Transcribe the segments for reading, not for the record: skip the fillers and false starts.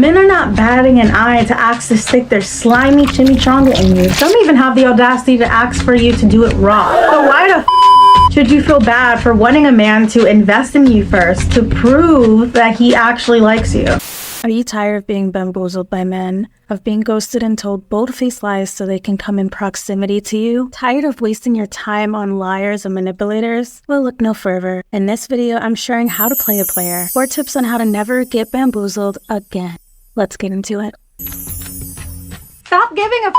Men are not batting an eye to ask to stick their slimy chimichanga in you. Some even have the audacity to ask for you to do it raw. So why the should you feel bad for wanting a man to invest in you first to prove that he actually likes you? Are you tired of being bamboozled by men? Of being ghosted and told bold-faced lies so they can come in proximity to you? Tired of wasting your time on liars and manipulators? Well, look no further. In this video, I'm sharing how to play a player. 4 tips on how to never get bamboozled again. Let's get into it. Stop giving a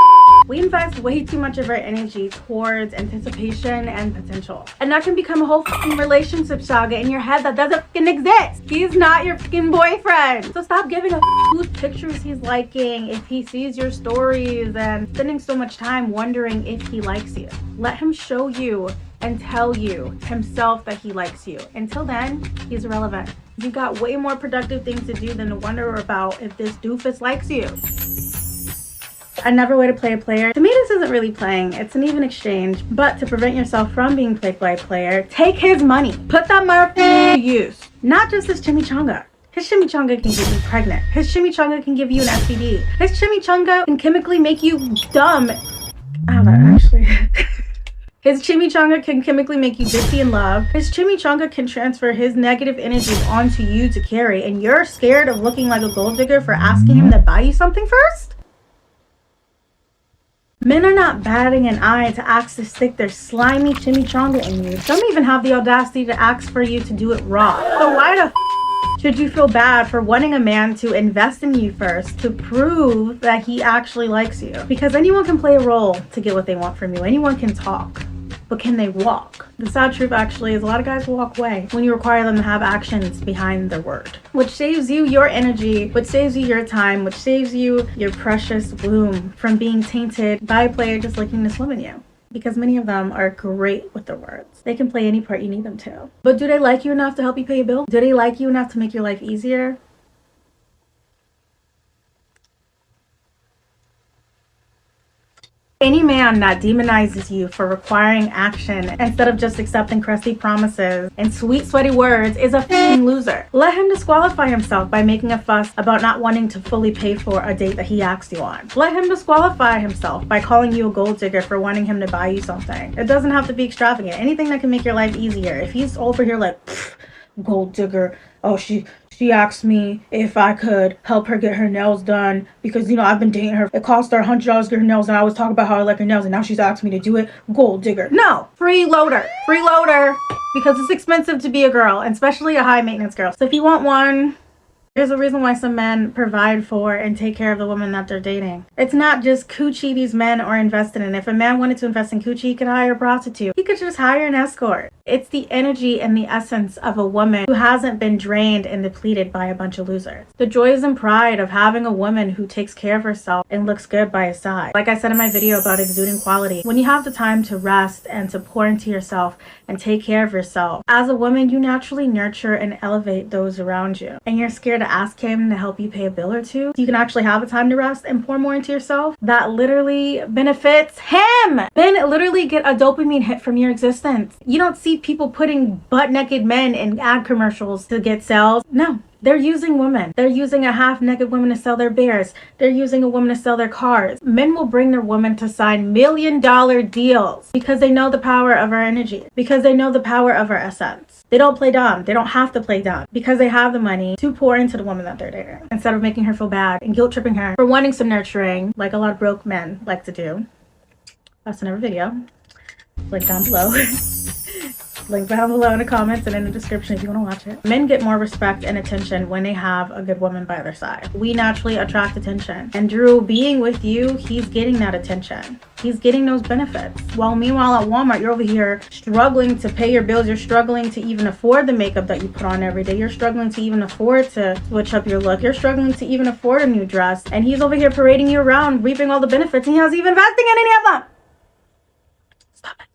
We invest way too much of our energy towards anticipation and potential. And that can become a whole relationship saga in your head that doesn't exist. He's not your boyfriend. So stop giving a whose pictures he's liking, if he sees your stories, and spending so much time wondering if he likes you. Let him show you and tell you himself that he likes you. Until then, he's irrelevant. You've got way more productive things to do than to wonder about if this doofus likes you. Another way to play a player. To me, this isn't really playing. It's an even exchange. But to prevent yourself from being played by a player, take his money. Put that motherfucker to use. Not just his chimichanga. His chimichanga can get you pregnant. His chimichanga can give you an STD. His chimichanga can chemically make you dumb. Actually. His chimichanga can chemically make you ditzy in love. His chimichanga can transfer his negative energies onto you to carry. And you're scared of looking like a gold digger for asking him to buy you something first? Men are not batting an eye to ask to stick their slimy chimichanga in you. Some even have the audacity to ask for you to do it raw. So why the should you feel bad for wanting a man to invest in you first to prove that he actually likes you? Because anyone can play a role to get what they want from you. Anyone can talk, but can they walk? The sad truth actually is a lot of guys will walk away when you require them to have actions behind their word, which saves you your energy, which saves you your time, which saves you your precious womb from being tainted by a player just looking to swim in you. Because many of them are great with their words. They can play any part you need them to. But do they like you enough to help you pay a bill? Do they like you enough to make your life easier? Any man that demonizes you for requiring action instead of just accepting crusty promises and sweet, sweaty words is a f***ing loser. Let him disqualify himself by making a fuss about not wanting to fully pay for a date that he asked you on. Let him disqualify himself by calling you a gold digger for wanting him to buy you something. It doesn't have to be extravagant. Anything that can make your life easier. If he's over here like, gold digger, oh, she asked me if I could help her get her nails done because, you know, I've been dating her. It cost her $100 to get her nails and I always talk about how I like her nails and now she's asked me to do it. Gold digger. No, freeloader. Freeloader. Because it's expensive to be a girl, and especially a high maintenance girl. So if you want one, there's a reason why some men provide for and take care of the women that they're dating. It's not just coochie these men are invested in. If a man wanted to invest in coochie, he could hire a prostitute. He could just hire an escort. It's the energy and the essence of a woman who hasn't been drained and depleted by a bunch of losers. The joys and pride of having a woman who takes care of herself and looks good by his side. Like I said in my video about exuding quality, when you have the time to rest and to pour into yourself and take care of yourself, as a woman, you naturally nurture and elevate those around you. And you're scared to ask him to help you pay a bill or two, so you can actually have a time to rest and pour more into yourself. That literally benefits him. Men literally get a dopamine hit from your existence. You don't see people putting butt-naked men in ad commercials to get sales. No. They're using women. They're using a half-naked woman to sell their bears. They're using a woman to sell their cars. Men will bring their woman to sign million-dollar deals because they know the power of our energy, because they know the power of our essence. They don't play dumb. They don't have to play dumb because they have the money to pour into the woman that they're dating instead of making her feel bad and guilt-tripping her for wanting some nurturing like a lot of broke men like to do. That's another video. Link down below. Link down below in the comments and in the description if you want to watch it. Men get more respect and attention when they have a good woman by their side. We naturally attract attention. And Drew being with you, he's getting that attention. He's getting those benefits. While meanwhile at Walmart, you're over here struggling to pay your bills. You're struggling to even afford the makeup that you put on every day. You're struggling to even afford to switch up your look. You're struggling to even afford a new dress. And he's over here parading you around, reaping all the benefits, and he hasn't even investing in any of them. Stop it.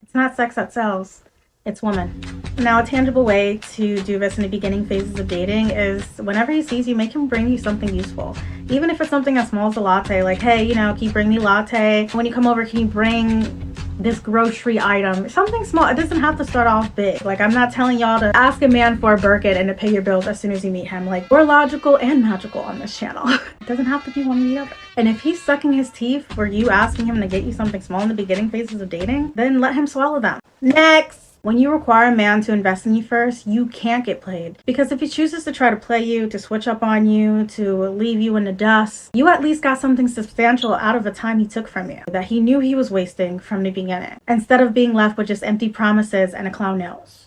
It's not sex that sells, it's women. Now, a tangible way to do this in the beginning phases of dating is whenever he sees you, make him bring you something useful. Even if it's something as small as a latte, like, hey, you know, can you bring me a latte? When you come over, can you bring this grocery item, something small. It doesn't have to start off big. Like, I'm not telling y'all to ask a man for a Birkin and to pay your bills as soon as you meet him. Like, we're logical and magical on this channel. It doesn't have to be one or the other. And if he's sucking his teeth for you asking him to get you something small in the beginning phases of dating, then let him swallow them. Next! When you require a man to invest in you first, you can't get played. Because if he chooses to try to play you, to switch up on you, to leave you in the dust, you at least got something substantial out of the time he took from you that he knew he was wasting from the beginning, instead of being left with just empty promises and a clown nose.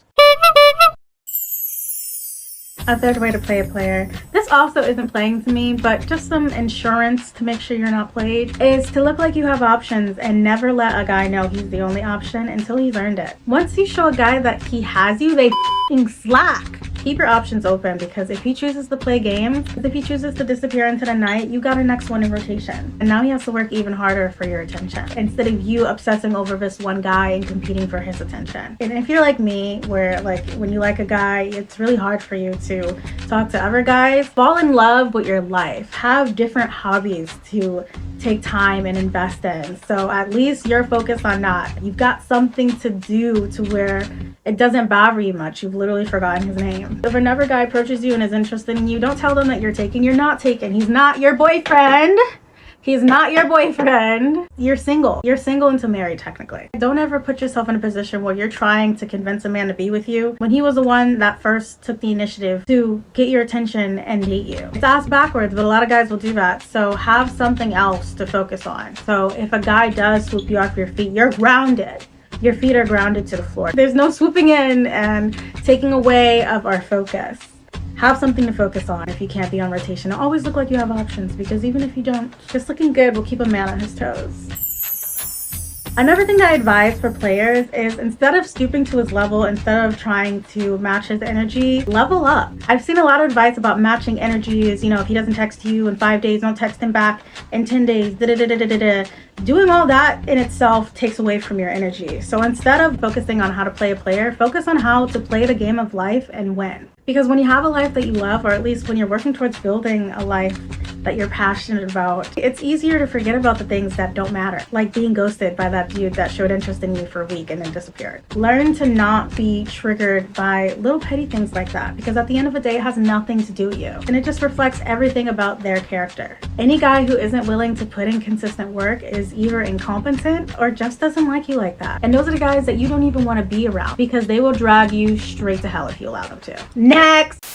A third way to play a player, this also isn't playing to me, but just some insurance to make sure you're not played, is to look like you have options and never let a guy know he's the only option until he's earned it. Once you show a guy that he has you, they f***ing slack. Keep your options open, because if he chooses to play games, if he chooses to disappear into the night, you got a next one in rotation. And now he has to work even harder for your attention, instead of you obsessing over this one guy and competing for his attention. And if you're like me, where like when you like a guy, it's really hard for you to talk to other guys, fall in love with your life. Have different hobbies to take time and invest in. So at least you're focused on that. You've got something to do to where it doesn't bother you much. You've literally forgotten his name. If another guy approaches you and is interested in you, don't tell them that you're taken. You're not taken. He's not your boyfriend. He's not your boyfriend. You're single. You're single until married, technically. Don't ever put yourself in a position where you're trying to convince a man to be with you when he was the one that first took the initiative to get your attention and date you. It's ass backwards, but a lot of guys will do that. So have something else to focus on. So if a guy does swoop you off your feet, you're grounded. Your feet are grounded to the floor. There's no swooping in and taking away of our focus. Have something to focus on if you can't be on rotation. Always look like you have options, because even if you don't, just looking good will keep a man on his toes. Another thing that I advise for players is, instead of stooping to his level, instead of trying to match his energy, level up. I've seen a lot of advice about matching energies. You know, if he doesn't text you in 5 days, don't text him back in 10 days. Doing all that in itself takes away from your energy. So instead of focusing on how to play a player, focus on how to play the game of life and win. Because when you have a life that you love, or at least when you're working towards building a life that you're passionate about, it's easier to forget about the things that don't matter, like being ghosted by that dude that showed interest in you for a week and then disappeared. Learn to not be triggered by little petty things like that, because at the end of the day, it has nothing to do with you, and it just reflects everything about their character. Any guy who isn't willing to put in consistent work is either incompetent or just doesn't like you like that. And those are the guys that you don't even want to be around, because they will drag you straight to hell if you allow them to. Next!